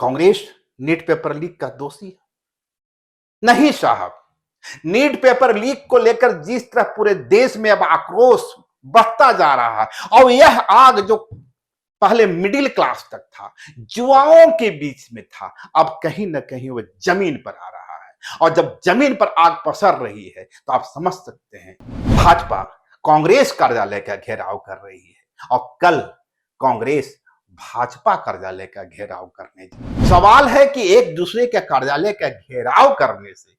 Congress NEET paper leak का दोषी है? नहीं साहब। नीट पेपर लीक को लेकर जिस तरह पूरे देश में अब आक्रोश बढ़ता जा रहा है और यह आग जो पहले मिडिल क्लास तक था, युवाओं के बीच में था, अब कहीं ना कहीं वह जमीन पर आ रहा है। और जब जमीन पर आग पसर रही है तो आप समझ सकते हैं भाजपा कांग्रेस कार्यालय का घेराव कर रही है और कल कांग्रेस भाजपा कार्यालय का घेराव करने जा। सवाल है कि एक दूसरे के कार्यालय का घेराव करने से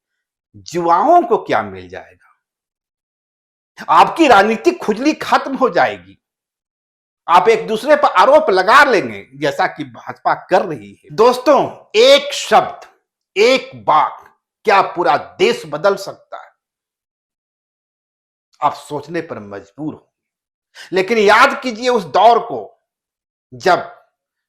युवाओं को क्या मिल जाएगा? आपकी राजनीतिक खुजली खत्म हो जाएगी। आप एक दूसरे पर आरोप लगा लेंगे जैसा कि भाजपा कर रही है। दोस्तों, एक शब्द, एक बात क्या पूरा देश बदल सकता है? आप सोचने पर मजबूर हो। लेकिन याद कीजिए उस दौर को जब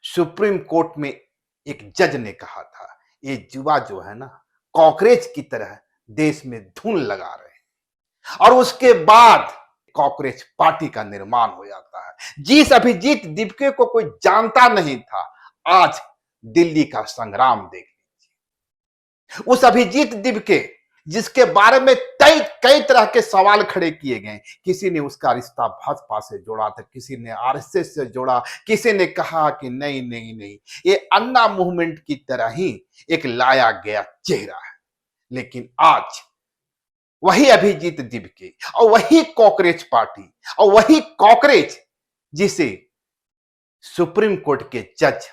सुप्रीम कोर्ट में एक जज ने कहा था ये युवा जो है ना कॉकरेज की तरह देश में धूल लगा रहे हैं, और उसके बाद कॉकरेज पार्टी का निर्माण हो जाता है। जिस अभिजीत दिपके को कोई जानता नहीं था, आज दिल्ली का संग्राम देख लीजिए। उस अभिजीत दिपके जिसके बारे में कई तरह के सवाल खड़े किए गए, किसी ने उसका रिश्ता भाजपा से जोड़ा था, किसी ने आरएसएस से जोड़ा, किसी ने कहा कि नहीं नहीं नहीं ये अन्ना मूवमेंट की तरह ही एक लाया गया चेहरा है। लेकिन आज वही अभिजीत दिपके और वही कॉकरेज पार्टी और वही कॉकरेज जिसे सुप्रीम कोर्ट के जज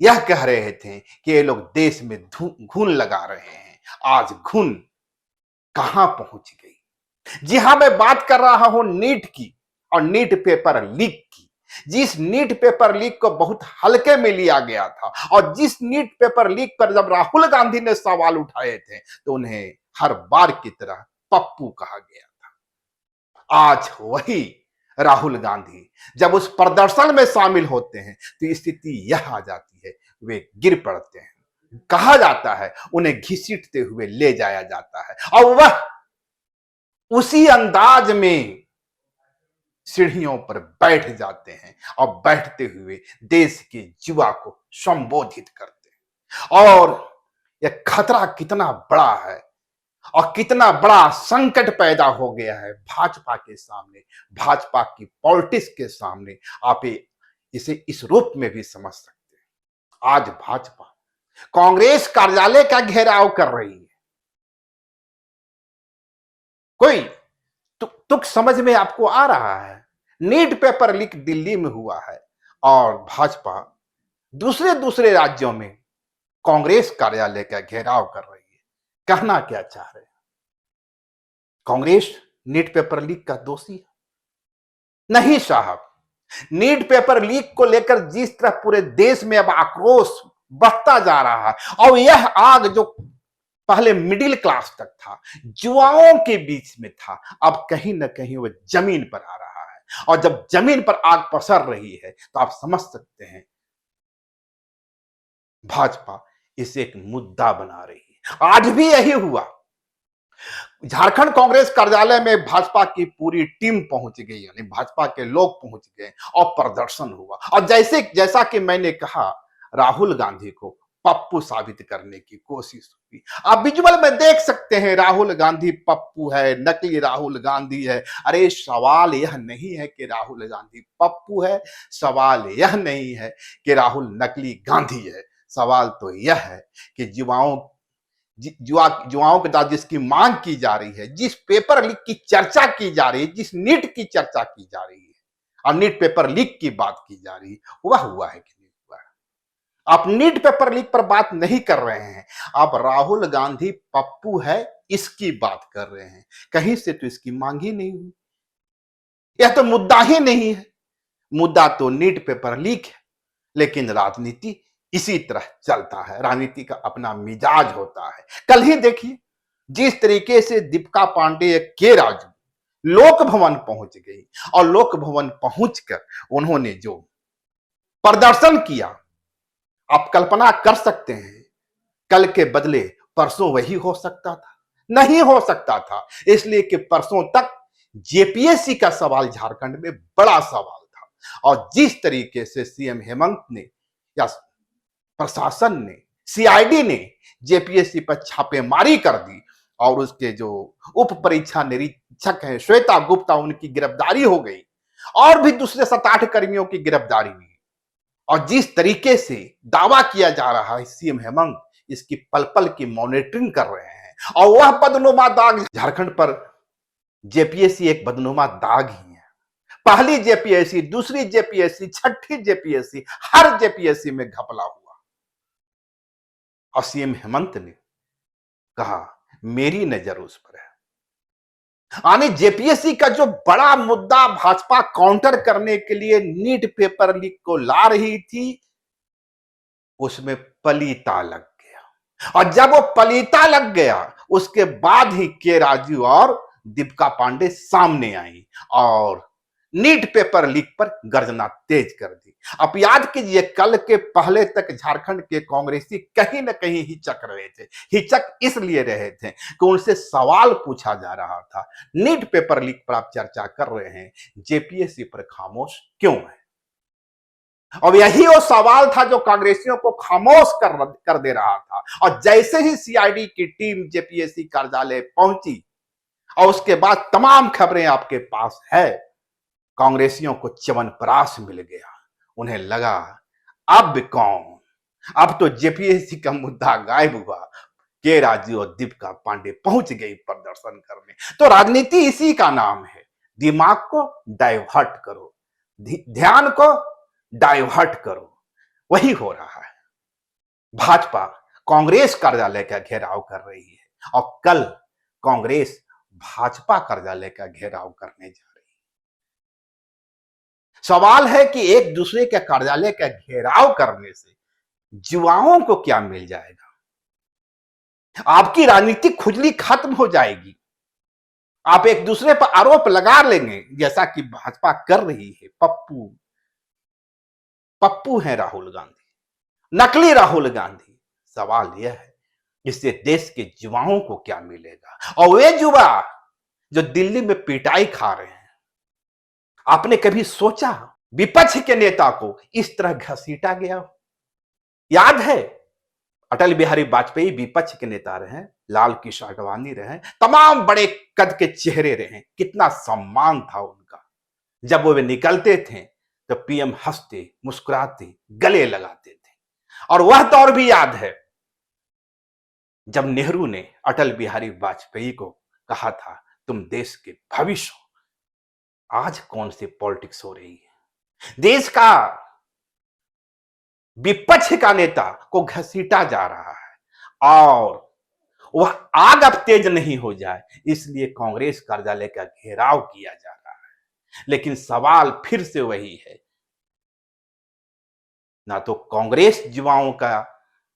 यह कह रहे थे कि ये लोग देश में घून लगा रहे हैं, आज घून कहां पहुंच गई? जी हां, मैं बात कर रहा हूं नीट की और नीट पेपर लीक की। जिस नीट पेपर लीक को बहुत हल्के में लिया गया था और जिस नीट पेपर लीक पर जब राहुल गांधी ने सवाल उठाए थे तो उन्हें हर बार की तरह पप्पू कहा गया था। आज वही राहुल गांधी जब उस प्रदर्शन में शामिल होते हैं तो स्थिति यह आ जाती है, वे गिर पड़ते हैं। कहा जाता है उन्हें घसीटते हुए ले जाया जाता है और वह उसी अंदाज में सीढ़ियों पर बैठ जाते हैं और बैठते हुए देश के युवा को संबोधित करते हैं। और यह खतरा कितना बड़ा है और कितना बड़ा संकट पैदा हो गया है भाजपा के सामने, भाजपा की पॉलिटिक्स के सामने। आप इसे इस रूप में भी समझ सकते हैं। आज भाजपा कांग्रेस कार्यालय का घेराव कर रही है। कोई तुक समझ में आपको आ रहा है? नीट पेपर लीक दिल्ली में हुआ है और भाजपा दूसरे दूसरे राज्यों में कांग्रेस कार्यालय का घेराव कर रही है। कहना क्या चाह रहे हैं? कांग्रेस नीट पेपर लीक का दोषी है? नहीं साहब। नीट पेपर लीक को लेकर जिस तरह पूरे देश में अब आक्रोश बढ़ता जा रहा है और यह आग जो पहले मिडिल क्लास तक था, युवाओं के बीच में था, अब कहीं ना कहीं वह जमीन पर आ रहा है। और जब जमीन पर आग पसर रही है तो आप समझ सकते हैं भाजपा इसे एक मुद्दा बना रही है। आज भी यही हुआ। झारखंड कांग्रेस कार्यालय में भाजपा की पूरी टीम पहुंच गई, यानी भाजपा के लोग पहुंच गए और प्रदर्शन हुआ। और जैसा कि मैंने कहा, राहुल गांधी को पप्पू साबित करने की कोशिश हुई। आप विजुअल में देख सकते हैं राहुल गांधी पप्पू है, नकली राहुल गांधी है। अरे सवाल यह नहीं है कि राहुल गांधी पप्पू है, सवाल यह नहीं है कि राहुल नकली गांधी है। सवाल तो यह है कि युवाओं के साथ जिसकी मांग की जा रही है, जिस पेपर लीक की चर्चा की जा रही है, जिस नीट की चर्चा की जा रही है और नीट पेपर लीक की बात की जा रही है, वह हुआ है कि नहीं हुआ है? आप नीट पेपर लीक पर बात नहीं कर रहे हैं, आप राहुल गांधी पप्पू है इसकी बात कर रहे हैं। कहीं से तो इसकी मांग ही नहीं हुई। यह तो मुद्दा ही नहीं है। मुद्दा तो नीट पेपर लीक है, लेकिन राजनीति इसी तरह चलता है। राजनीति का अपना मिजाज होता है। कल ही देखिए जिस तरीके से दीपिका पांडेय के राजू लोक भवन पहुंच गई और लोक भवन पहुंचकर उन्होंने जो प्रदर्शन किया, आप कल्पना कर सकते हैं कल के बदले परसों वही हो सकता था? नहीं हो सकता था, इसलिए कि परसों तक जेपीएससी का सवाल झारखंड में बड़ा सवाल था। और जिस तरीके से सीएम हेमंत ने या प्रशासन ने, सीआईडी ने जेपीएससी पर छापेमारी कर दी और उसके जो उप परीक्षा निरीक्षक हैं श्वेता गुप्ता, उनकी गिरफ्तारी हो गई और भी दूसरे 7-8 कर्मियों की गिरफ्तारी हुई। और जिस तरीके से दावा किया जा रहा है सीएम हेमंत इसकी पल पल की मॉनिटरिंग कर रहे हैं और वह बदनुमा दाग झारखंड पर जेपीएससी एक बदनुमा दाग ही है। पहली जेपीएससी, दूसरी जेपीएससी, छठी जेपीएससी, हर जेपीएससी में घपला हुआ और सीएम हेमंत ने कहा मेरी नजर उस पर है। यानी जेपीएससी का जो बड़ा मुद्दा भाजपा काउंटर करने के लिए नीट पेपर लीक को ला रही थी, उसमें पलीता लग गया और जब वो पलीता लग गया उसके बाद ही के राजू और दीपिका पांडे सामने आई और नीट पेपर लीक पर गर्जना तेज कर दी। अब याद कीजिए कल के पहले तक झारखंड के कांग्रेसी कहीं ना कहीं हिचक रहे थे। हिचक इसलिए रहे थे कि उनसे सवाल पूछा जा रहा था, नीट पेपर लीक पर आप चर्चा कर रहे हैं, जेपीएससी पर खामोश क्यों है? और यही वो सवाल था जो कांग्रेसियों को खामोश कर दे रहा था। और जैसे ही सीआईडी की टीम जेपीएससी कार्यालय पहुंची और उसके बाद तमाम खबरें आपके पास है, कांग्रेसियों को च्यवनप्राश मिल गया। उन्हें लगा अब कौन, अब तो जेपीएससी का मुद्दा गायब हुआ। के राजू और दीपिका पांडे पहुंच गई प्रदर्शन करने। तो राजनीति इसी का नाम है, दिमाग को डाइवर्ट करो, ध्यान को डाइवर्ट करो। वही हो रहा है। भाजपा कांग्रेस कार्यालय का घेराव कर रही है और कल कांग्रेस भाजपा कार्यालय का घेराव करने जा रही है। सवाल है कि एक दूसरे के कार्यालय का घेराव करने से युवाओं को क्या मिल जाएगा? आपकी राजनीतिक खुजली खत्म हो जाएगी। आप एक दूसरे पर आरोप लगा लेंगे जैसा कि भाजपा कर रही है। पप्पू है राहुल गांधी, नकली राहुल गांधी। सवाल यह है इससे देश के युवाओं को क्या मिलेगा? और वे युवा जो दिल्ली में पिटाई खा रहे हैं, आपने कभी सोचा विपक्ष के नेता को इस तरह घसीटा गया? याद है अटल बिहारी वाजपेयी विपक्ष के नेता रहे, लाल कृष्ण आडवाणी रहे, तमाम बड़े कद के चेहरे रहे, कितना सम्मान था उनका। जब वो निकलते थे तो पीएम हंसते मुस्कुराते गले लगाते थे। और वह दौर भी याद है जब नेहरू ने अटल बिहारी वाजपेयी को कहा था तुम देश के भविष्य हो। आज कौन सी पॉलिटिक्स हो रही है? देश का विपक्ष का नेता को घसीटा जा रहा है और वह आग अब तेज नहीं हो जाए इसलिए कांग्रेस कार्यालय का घेराव किया जा रहा है। लेकिन सवाल फिर से वही है, ना तो कांग्रेस युवाओं का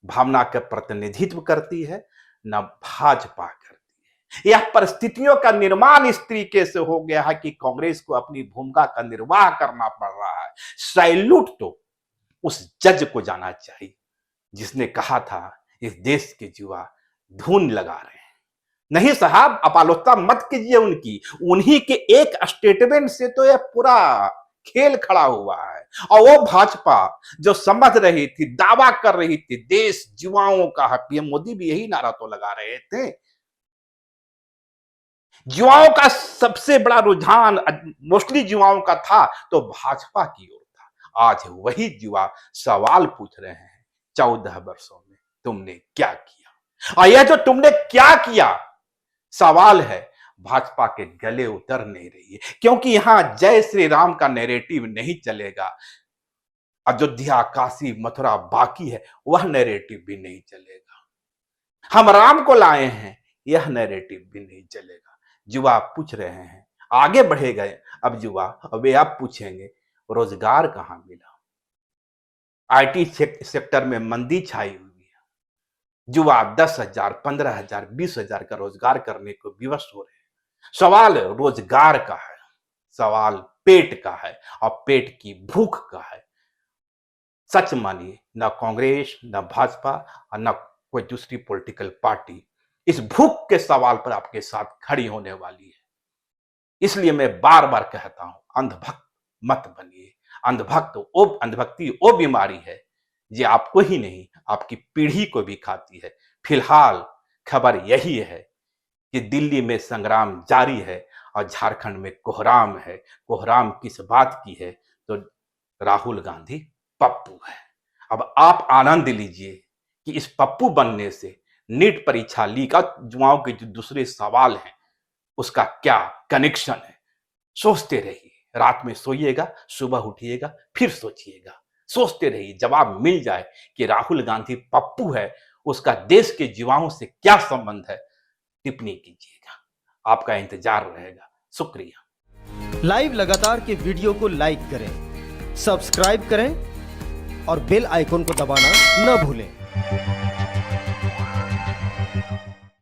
भावना का प्रतिनिधित्व करती है, ना भाजपा करती है। यह परिस्थितियों का निर्माण इस तरीके से हो गया है कि कांग्रेस को अपनी भूमिका का निर्वाह करना पड़ रहा है। सैल्यूट तो उस जज को जाना चाहिए जिसने कहा था इस देश के युवा धुन लगा रहे हैं। नहीं साहब, आलोचना मत कीजिए उनकी, उन्हीं के एक स्टेटमेंट से तो यह पूरा खेल खड़ा हुआ है। और वो भाजपा जो समझ रही थी, दावा कर रही थी देश युवाओं का है, पीएम मोदी भी यही नारा तो लगा रहे थे, युवाओं का सबसे बड़ा रुझान मोस्टली युवाओं का था तो भाजपा की ओर था। आज वही युवा सवाल पूछ रहे हैं 14 वर्षों में तुमने क्या किया? और यह जो तुमने क्या किया सवाल है भाजपा के गले उतर नहीं रही है, क्योंकि यहां जय श्री राम का नैरेटिव नहीं चलेगा। अयोध्या, काशी, मथुरा बाकी है, वह नैरेटिव भी नहीं चलेगा। हम राम को लाए हैं, यह नैरेटिव भी नहीं चलेगा। युवा पूछ रहे हैं, आगे बढ़े गए अब युवा, अब वे अब पूछेंगे रोजगार कहां मिला? आईटी सेक्टर में मंदी छाई हुई है, युवा 10,000, 15,000, 20,000 का रोजगार करने को विवश हो रहे हैं। सवाल रोजगार का है, सवाल पेट का है और पेट की भूख का है। सच मानिए, न कांग्रेस, न भाजपा और न कोई दूसरी पॉलिटिकल पार्टी इस भूख के सवाल पर आपके साथ खड़ी होने वाली है। इसलिए मैं बार बार कहता हूं, अंधभक्त मत बनिए। अंधभक्ति वो बीमारी है जो आपको ही नहीं आपकी पीढ़ी को भी खाती है। फिलहाल खबर यही है कि दिल्ली में संग्राम जारी है और झारखंड में कोहराम है। कोहराम किस बात की है? तो राहुल गांधी पप्पू है। अब आप आनंद लीजिए कि इस पप्पू बनने से नीट परीक्षा लीक और युवाओं के जो दूसरे सवाल हैं उसका क्या कनेक्शन है। सोचते रहिए, रात में सोइएगा, सुबह उठिएगा, फिर सोचिएगा, सोचते रहिए, जवाब मिल जाए कि राहुल गांधी पप्पू है, उसका देश के युवाओं से क्या संबंध है, टिप्पणी कीजिएगा। आपका इंतजार रहेगा। शुक्रिया। लाइव लगातार के वीडियो को लाइक करें, सब्सक्राइब करें और बेल आइकन को दबाना न भूलें।